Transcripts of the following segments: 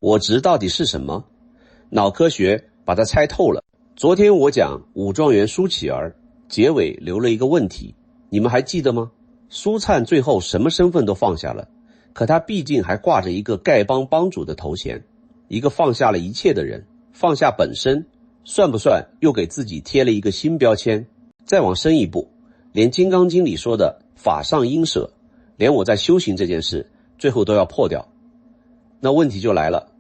我执到底是什么？脑科学把它猜透了。昨天我讲武状元苏乞儿，结尾留了一个问题，你们还记得吗？苏灿最后什么身份都放下了，可他毕竟还挂着一个丐帮帮主的头衔，一个放下了一切的人，放下本身，算不算又给自己贴了一个新标签？再往深一步，连《金刚经》里说的法上应舍，连我在修行这件事最后都要破掉。那问题就来了，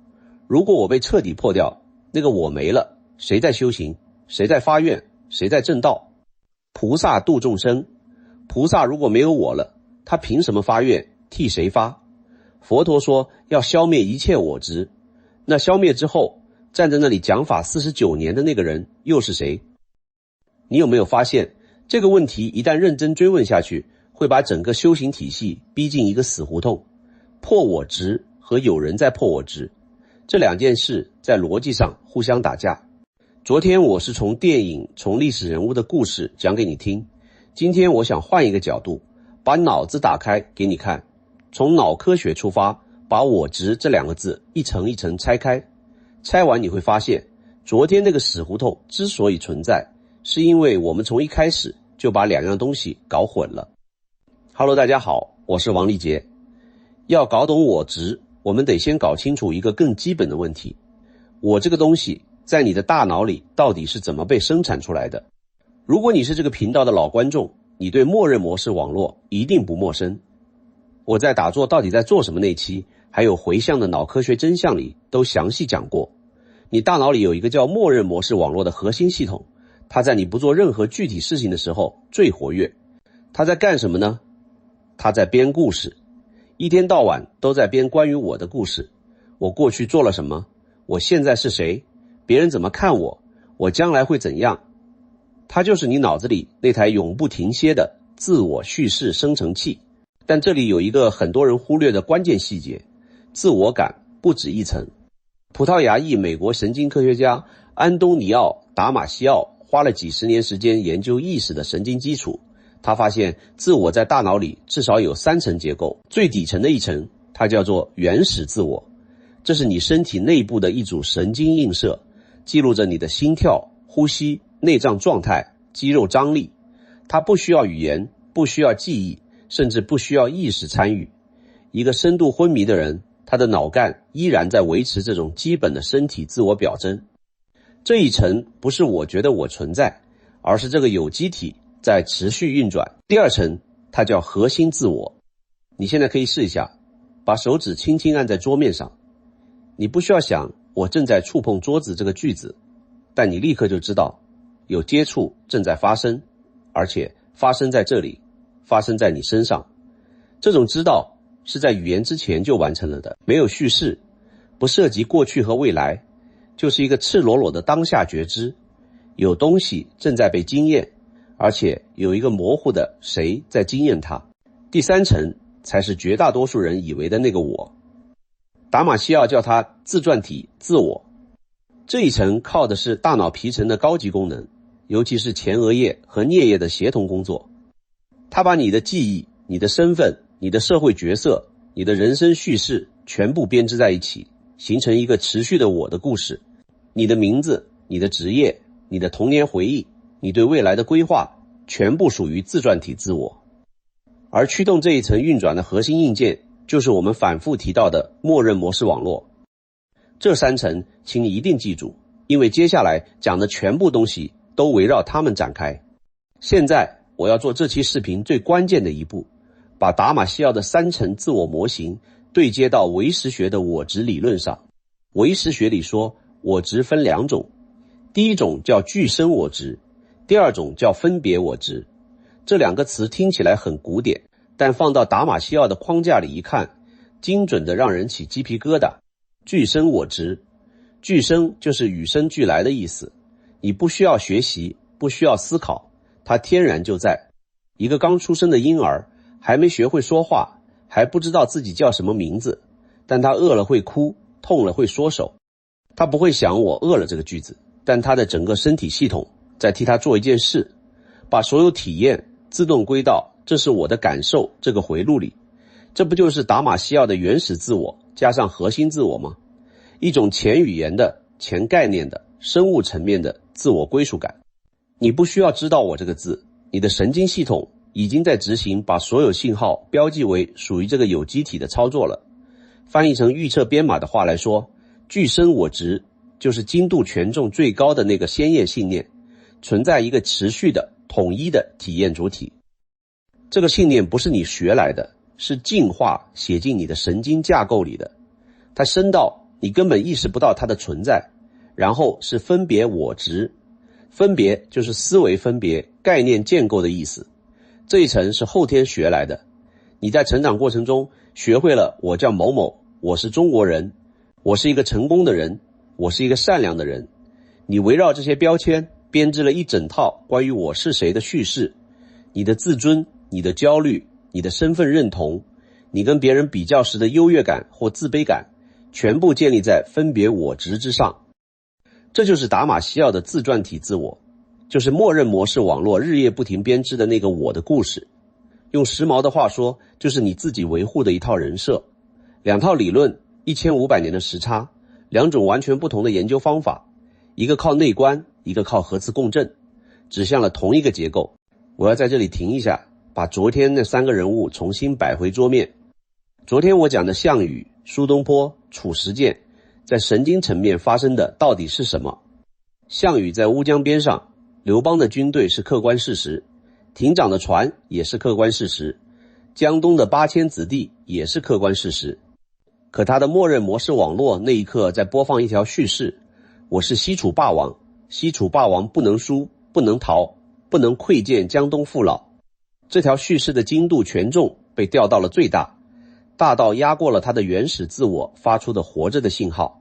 如果我被彻底破掉，那个我没了，谁在修行？谁在发愿？谁在正道？菩萨度众生，菩萨如果没有我了，他凭什么发愿？替谁发？佛陀说要消灭一切我执，那消灭之后，站在那里讲法49年的那个人又是谁？你有没有发现，这个问题一旦认真追问下去，会把整个修行体系逼进一个死胡同。破我执和有人在破我执，这两件事在逻辑上互相打架。昨天我是从电影、从历史人物的故事讲给你听，今天我想换一个角度，把脑子打开给你看，从脑科学出发，把我执这两个字一层一层拆开。拆完你会发现，昨天那个死胡同之所以存在，是因为我们从一开始就把两样东西搞混了。Hello， 大家好，我是王立杰。要搞懂我执，我们得先搞清楚一个更基本的问题，我这个东西在你的大脑里到底是怎么被生产出来的？如果你是这个频道的老观众，你对默认模式网络一定不陌生。我在打坐到底在做什么那期，还有回向的脑科学真相里都详细讲过。你大脑里有一个叫默认模式网络的核心系统，它在你不做任何具体事情的时候最活跃。它在干什么呢？它在编故事，一天到晚都在编关于我的故事。我过去做了什么？我现在是谁？别人怎么看我？我将来会怎样？它就是你脑子里那台永不停歇的自我叙事生成器。但这里有一个很多人忽略的关键细节，自我感不止一层。葡萄牙裔美国神经科学家安东尼奥·达马西奥花了几十年时间研究意识的神经基础，他发现自我在大脑里至少有3层结构，最底层的一层它叫做原始自我，这是你身体内部的一组神经映射，记录着你的心跳、呼吸、内脏状态、肌肉张力。它不需要语言，不需要记忆，甚至不需要意识参与。一个深度昏迷的人，他的脑干依然在维持这种基本的身体自我表征。这一层不是我觉得我存在，而是这个有机体在持续运转。第二层它叫核心自我。你现在可以试一下，把手指轻轻按在桌面上，你不需要想我正在触碰桌子这个句子，但你立刻就知道有接触正在发生，而且发生在这里，发生在你身上。这种知道是在语言之前就完成了的，没有叙事，不涉及过去和未来，就是一个赤裸裸的当下觉知。有东西正在被经验，而且有一个模糊的谁在经验它。第3层才是绝大多数人以为的那个我，达马西奥叫它自传体自我。这一层靠的是大脑皮层的高级功能，尤其是前额叶和颞叶的协同工作。它把你的记忆、你的身份、你的社会角色、你的人生叙事全部编织在一起，形成一个持续的我的故事。你的名字、你的职业、你的童年回忆、你对未来的规划，全部属于自传体自我。而驱动这一层运转的核心硬件，就是我们反复提到的默认模式网络。这3层请你一定记住，因为接下来讲的全部东西都围绕它们展开。现在我要做这期视频最关键的一步，把达马西奥的3层自我模型对接到唯识学的我执理论上。唯识学里说，我执分2种，第一种叫具身我执，第二种叫分别我执。这2个词听起来很古典，但放到达马西奥的框架里一看，精准的让人起鸡皮疙瘩。具身我执，具身就是与生俱来的意思，你不需要学习，不需要思考，它天然就在。一个刚出生的婴儿还没学会说话，还不知道自己叫什么名字，但他饿了会哭，痛了会缩手。他不会想我饿了这个句子，但他的整个身体系统在替他做一件事，把所有体验自动归到这是我的感受这个回路里。这不就是达马西奥的原始自我加上核心自我吗？一种前语言的、前概念的、生物层面的自我归属感。你不需要知道我这个字，你的神经系统已经在执行把所有信号标记为属于这个有机体的操作了。翻译成预测编码的话来说，具身我执就是精度权重最高的那个先验信念，存在一个持续的统一的体验主体。这个信念不是你学来的，是进化写进你的神经架构里的，它深到你根本意识不到它的存在。然后是分别我执，分别就是思维分别、概念建构的意思，这一层是后天学来的。你在成长过程中学会了我叫某某，我是中国人，我是一个成功的人，我是一个善良的人。你围绕这些标签编织了一整套关于我是谁的叙事，你的自尊、你的焦虑、你的身份认同，你跟别人比较时的优越感或自卑感，全部建立在分别我执之上。这就是达马西奥的自传体自我，就是默认模式网络日夜不停编织的那个我的故事。用时髦的话说，就是你自己维护的一套人设。两套理论，1500年的时差，两种完全不同的研究方法，一个靠内观，一个靠核磁共振，指向了同一个结构。我要在这里停一下，把昨天那3个人物重新摆回桌面。昨天我讲的项羽、苏东坡、褚时健在神经层面发生的到底是什么？项羽在乌江边上，刘邦的军队是客观事实，亭长的船也是客观事实，江东的8000子弟也是客观事实。可他的默认模式网络那一刻在播放一条叙事，我是西楚霸王，西楚霸王不能输，不能逃，不能窥见江东父老。这条叙事的精度权重被调到了最大，大到压过了他的原始自我发出的活着的信号。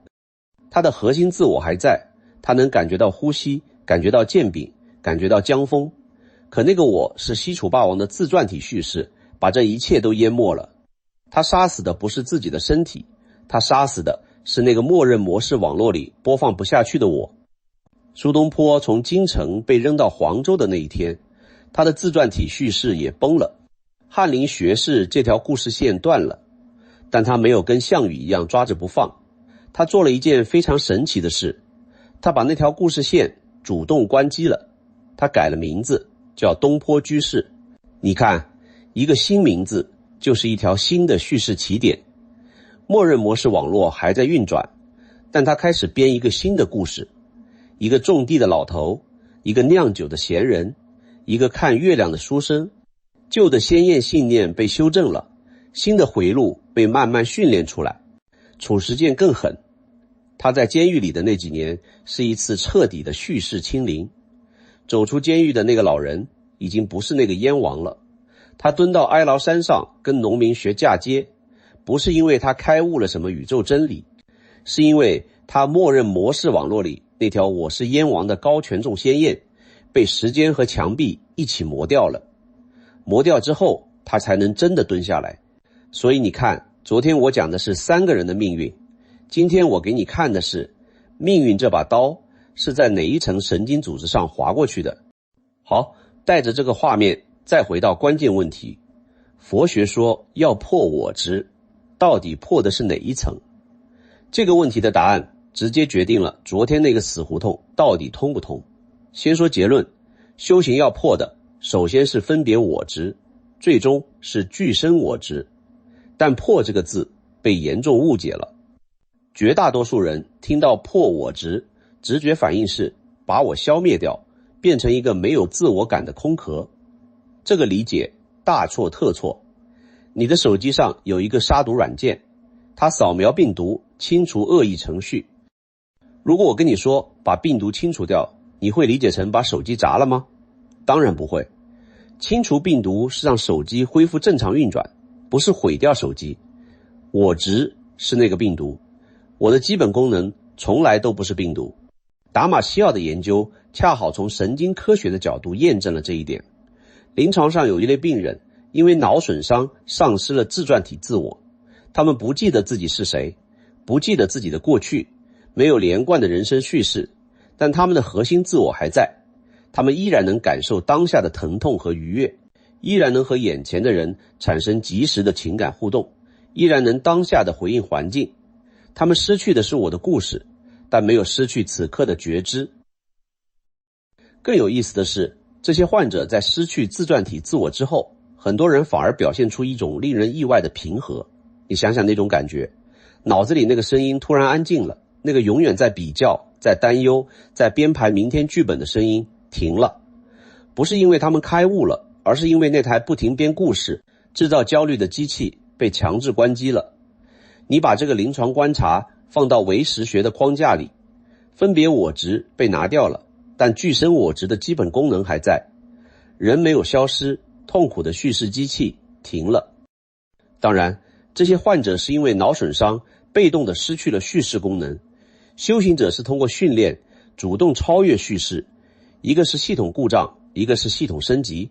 他的核心自我还在，他能感觉到呼吸，感觉到剑柄，感觉到江风。可那个我是西楚霸王的自传体叙事，把这一切都淹没了。他杀死的不是自己的身体，他杀死的是那个默认模式网络里播放不下去的我。苏东坡从京城被扔到黄州的那一天，他的自传体叙事也崩了，翰林学士这条故事线断了。但他没有跟项羽一样抓着不放，他做了一件非常神奇的事，他把那条故事线主动关机了，他改了名字，叫东坡居士。你看，一个新名字就是一条新的叙事起点。默认模式网络还在运转，但他开始编一个新的故事，一个种地的老头，一个酿酒的闲人，一个看月亮的书生。旧的先验信念被修正了，新的回路被慢慢训练出来。褚时健更狠，他在监狱里的那几年是一次彻底的叙事清零。走出监狱的那个老人已经不是那个燕王了，他蹲到哀牢山上跟农民学嫁接，不是因为他开悟了什么宇宙真理，是因为他默认模式网络里那条我是燕王的高权重先验被时间和墙壁一起磨掉了。磨掉之后，他才能真的蹲下来。所以你看，昨天我讲的是3个人的命运，今天我给你看的是命运这把刀是在哪一层神经组织上划过去的。好，带着这个画面再回到关键问题，佛学说要破我执，到底破的是哪一层？这个问题的答案直接决定了昨天那个死胡同到底通不通。先说结论，修行要破的首先是分别我执，最终是具身我执。但破这个字被严重误解了，绝大多数人听到破我执，直觉反应是把我消灭掉，变成一个没有自我感的空壳。这个理解大错特错。你的手机上有一个杀毒软件，它扫描病毒，清除恶意程序。如果我跟你说把病毒清除掉，你会理解成把手机砸了吗？当然不会。清除病毒是让手机恢复正常运转，不是毁掉手机。我执是那个病毒，我的基本功能从来都不是病毒。达马西奥的研究恰好从神经科学的角度验证了这一点。临床上有一类病人因为脑损伤丧失了自传体自我，他们不记得自己是谁，不记得自己的过去，没有连贯的人生叙事，但他们的核心自我还在，他们依然能感受当下的疼痛和愉悦，依然能和眼前的人产生及时的情感互动，依然能当下的回应环境。他们失去的是我的故事，但没有失去此刻的觉知。更有意思的是，这些患者在失去自传体自我之后，很多人反而表现出一种令人意外的平和。你想想那种感觉，脑子里那个声音突然安静了，那个永远在比较、在担忧、在编排明天剧本的声音停了。不是因为他们开悟了，而是因为那台不停编故事、制造焦虑的机器被强制关机了。你把这个临床观察放到唯识学的框架里，分别我执被拿掉了，但具身我执的基本功能还在。人没有消失，痛苦的叙事机器停了。当然，这些患者是因为脑损伤被动地失去了叙事功能。修行者是通过训练主动超越叙事，一个是系统故障，一个是系统升级，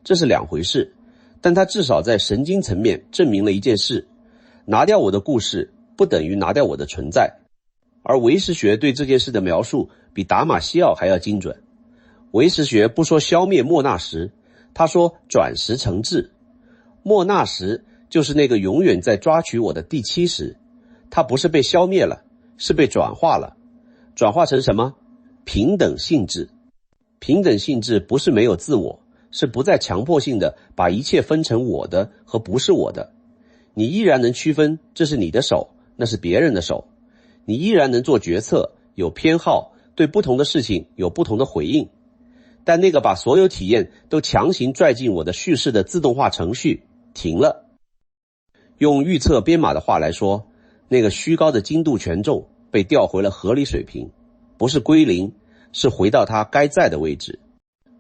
这是两回事。但他至少在神经层面证明了一件事：拿掉我的故事不等于拿掉我的存在。而唯识学对这件事的描述比达玛西奥还要精准。唯识学不说消灭莫那什，他说转识成智。莫那什就是那个永远在抓取我的第七识，它不是被消灭了，是被转化了。转化成什么？平等性质。平等性质不是没有自我，是不再强迫性的把一切分成我的和不是我的。你依然能区分这是你的手，那是别人的手。你依然能做决策，有偏好，对不同的事情有不同的回应。但那个把所有体验都强行拽进我的叙事的自动化程序停了。用预测编码的话来说，那个虚高的精度权重被调回了合理水平，不是归零，是回到它该在的位置。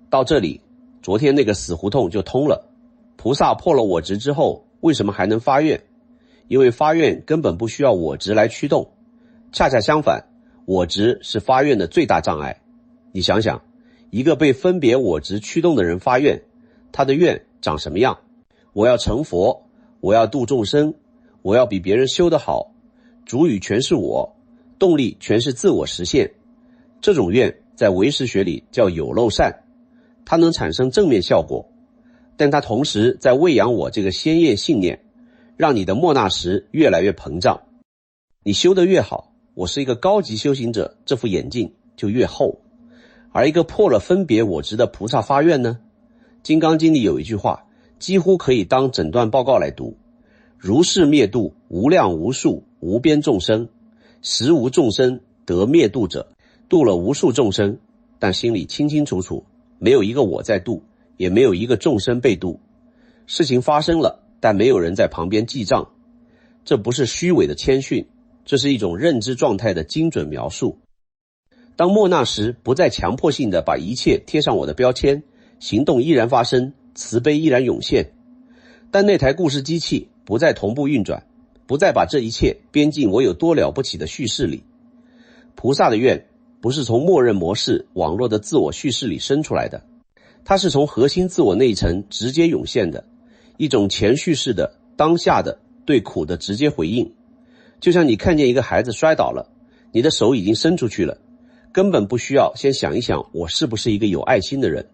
到这里，昨天那个死胡同就通了。菩萨破了我执之后，为什么还能发愿？因为发愿根本不需要我执来驱动，恰恰相反，我执是发愿的最大障碍。你想想，一个被分别我执驱动的人发愿，他的愿长什么样？我要成佛，我要度众生，我要比别人修得好，主语全是我，动力全是自我实现。这种愿在唯识学里叫有漏善，它能产生正面效果，但它同时在喂养我这个鲜艳信念，让你的莫那什越来越膨胀。你修得越好，我是一个高级修行者，这副眼镜就越厚。而一个破了分别我执的菩萨发愿呢？金刚经里有一句话，几乎可以当诊断报告来读：如是灭度无量无数无边众生，实无众生得灭度者。度了无数众生，但心里清清楚楚，没有一个我在度，也没有一个众生被度。事情发生了，但没有人在旁边记账。这不是虚伪的谦逊，这是一种认知状态的精准描述。当莫那什不再强迫性的把一切贴上我的标签，行动依然发生，慈悲依然涌现。但那台故事机器不再同步运转，不再把这一切编进我有多了不起的叙事里。菩萨的愿不是从默认模式网络的自我叙事里生出来的，它是从核心自我那一层直接涌现的，一种前叙事的当下的对苦的直接回应。就像你看见一个孩子摔倒了，你的手已经伸出去了，根本不需要先想一想我是不是一个有爱心的人。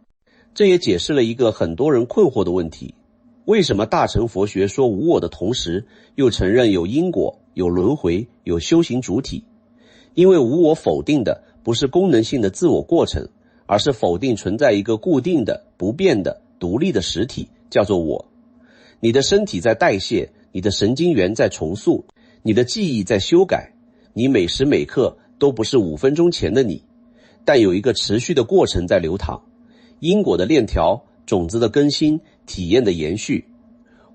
这也解释了一个很多人困惑的问题：为什么大乘佛学说无我的同时，又承认有因果、有轮回、有修行主体？因为无我否定的不是功能性的自我过程，而是否定存在一个固定的、不变的、独立的实体，叫做我。你的身体在代谢，你的神经元在重塑，你的记忆在修改，你每时每刻都不是5分钟前的你，但有一个持续的过程在流淌，因果的链条，种子的更新，体验的延续。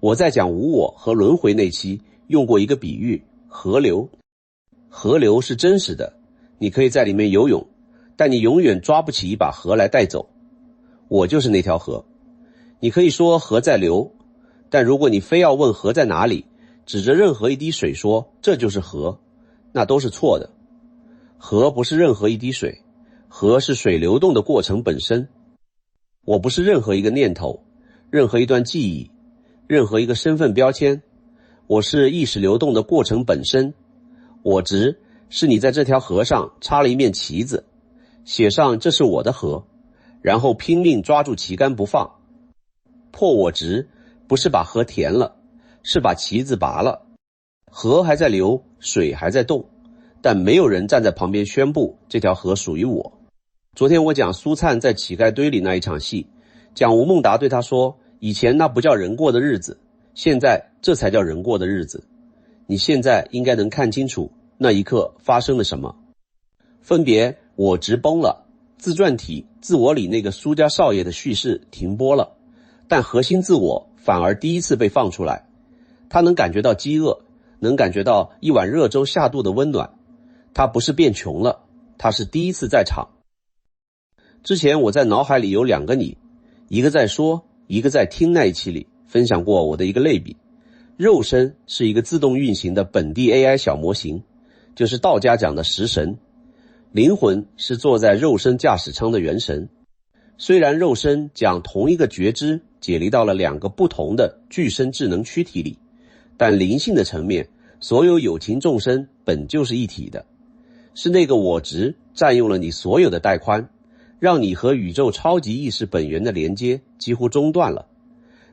我在讲无我和轮回那期用过一个比喻，河流。河流是真实的，你可以在里面游泳，但你永远抓不起一把河来带走。我就是那条河。你可以说河在流，但如果你非要问河在哪里，指着任何一滴水说这就是河，那都是错的。河不是任何一滴水，河是水流动的过程本身。我不是任何一个念头，任何一段记忆，任何一个身份标签，我是意识流动的过程本身。我执是你在这条河上插了一面旗子，写上这是我的河，然后拼命抓住旗杆不放。破我执不是把河填了，是把旗子拔了。河还在流，水还在动，但没有人站在旁边宣布这条河属于我。昨天我讲苏灿在乞丐堆里那一场戏，讲吴孟达对他说，以前那不叫人过的日子，现在这才叫人过的日子。你现在应该能看清楚那一刻发生了什么。分别我执崩了，自传体自我里那个苏家少爷的叙事停播了，但核心自我反而第一次被放出来。他能感觉到饥饿，能感觉到一碗热粥下肚的温暖。他不是变穷了，他是第一次在场。之前我在脑海里有两个你，一个在说，一个在听，那一期里分享过我的一个类比。肉身是一个自动运行的本地 AI 小模型，就是道家讲的食神。灵魂是坐在肉身驾驶舱的元神。虽然肉身将同一个觉知解离到了两个不同的具身智能躯体里，但灵性的层面，所有有情众生本就是一体的。是那个我执占用了你所有的带宽，让你和宇宙超级意识本源的连接几乎中断了。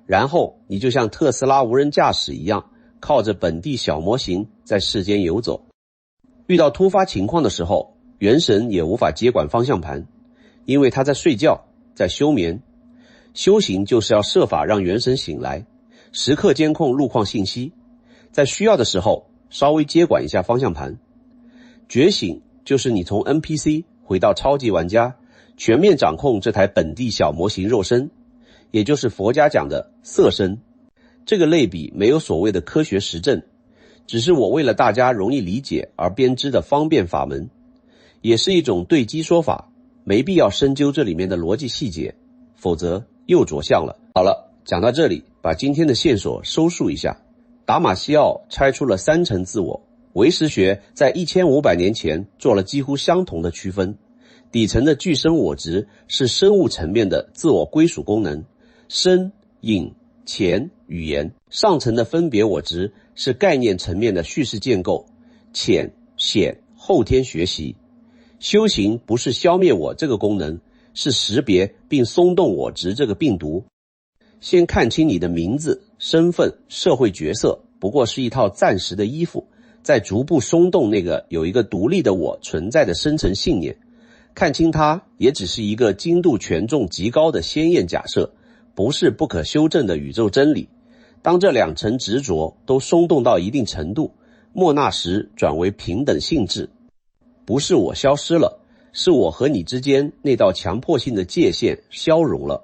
然后你就像特斯拉无人驾驶一样，靠着本地小模型在世间游走。遇到突发情况的时候，元神也无法接管方向盘，因为他在睡觉，在休眠。修行就是要设法让元神醒来，时刻监控路况信息，在需要的时候稍微接管一下方向盘。觉醒就是你从 NPC 回到超级玩家，全面掌控这台本地小模型肉身，也就是佛家讲的色身。这个类比没有所谓的科学实证，只是我为了大家容易理解而编织的方便法门，也是一种对机说法，没必要深究这里面的逻辑细节，否则又着相了。好了，讲到这里，把今天的线索收束一下。达马西奥拆出了3层自我，唯识学在1500年前做了几乎相同的区分。底层的具身我执是生物层面的自我归属功能，身、隐、潜、语言。上层的分别我执是概念层面的叙事建构，浅、显、后天学习。修行不是消灭我这个功能，是识别并松动我执这个病毒。先看清你的名字、身份、社会角色不过是一套暂时的衣服，再逐步松动那个有一个独立的我存在的深层信念。看清它也只是一个精度权重极高的鲜艳假设，不是不可修正的宇宙真理。当这2层执着都松动到一定程度，莫那时转为平等性质。不是我消失了，是我和你之间那道强迫性的界限消融了。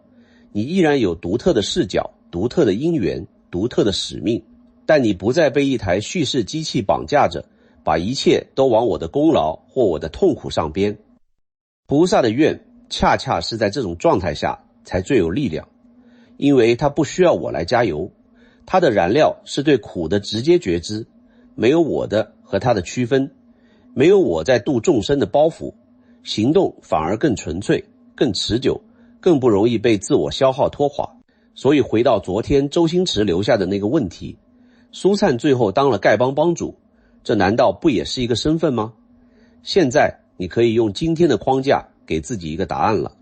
你依然有独特的视角、独特的因缘、独特的使命，但你不再被一台叙事机器绑架着，把一切都往我的功劳或我的痛苦上编。菩萨的愿恰恰是在这种状态下才最有力量，因为他不需要我来加油，他的燃料是对苦的直接觉知，没有我的和他的区分，没有我在度众生的包袱，行动反而更纯粹、更持久，更不容易被自我消耗拖垮。所以回到昨天周星驰留下的那个问题，苏灿最后当了丐帮帮主，这难道不也是一个身份吗？现在你可以用今天的框架给自己一个答案了。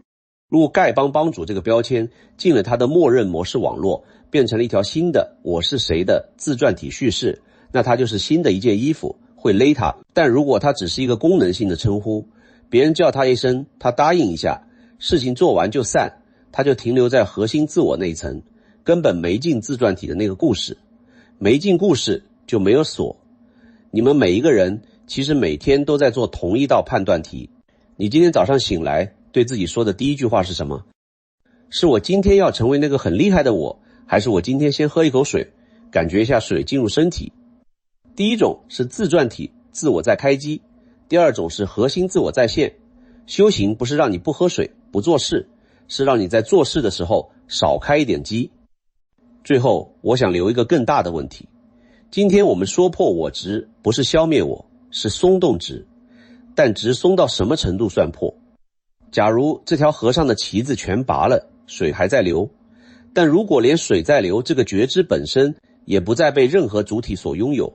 如果丐帮帮主这个标签进了他的默认模式网络，变成了一条新的我是谁的自传体叙事，那他就是新的一件衣服，会勒他。但如果他只是一个功能性的称呼，别人叫他一声，他答应一下，事情做完就散，他就停留在核心自我那一层，根本没进自传体的那个故事。没进故事就没有锁。你们每一个人其实每天都在做同一道判断题。你今天早上醒来对自己说的第一句话是什么？是我今天要成为那个很厉害的我，还是我今天先喝一口水，感觉一下水进入身体？第一种是自传体自我在开机，第二种是核心自我在线。修行不是让你不喝水不做事，是让你在做事的时候少开一点机。最后我想留一个更大的问题，今天我们说破我执不是消灭我，是松动执，但执松到什么程度算破？假如这条河上的旗子全拔了，水还在流，但如果连水在流这个觉知本身也不再被任何主体所拥有，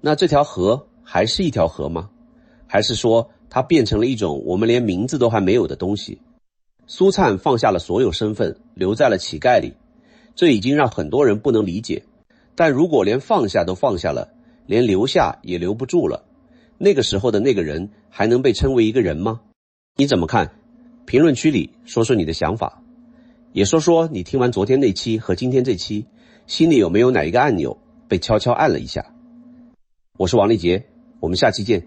那这条河还是一条河吗？还是说它变成了一种我们连名字都还没有的东西？苏灿放下了所有身份，留在了乞丐里，这已经让很多人不能理解。但如果连放下都放下了，连留下也留不住了，那个时候的那个人还能被称为一个人吗？你怎么看？评论区里说说你的想法，也说说你听完昨天那期和今天这期，心里有没有哪一个按钮被悄悄按了一下。我是王立杰，我们下期见。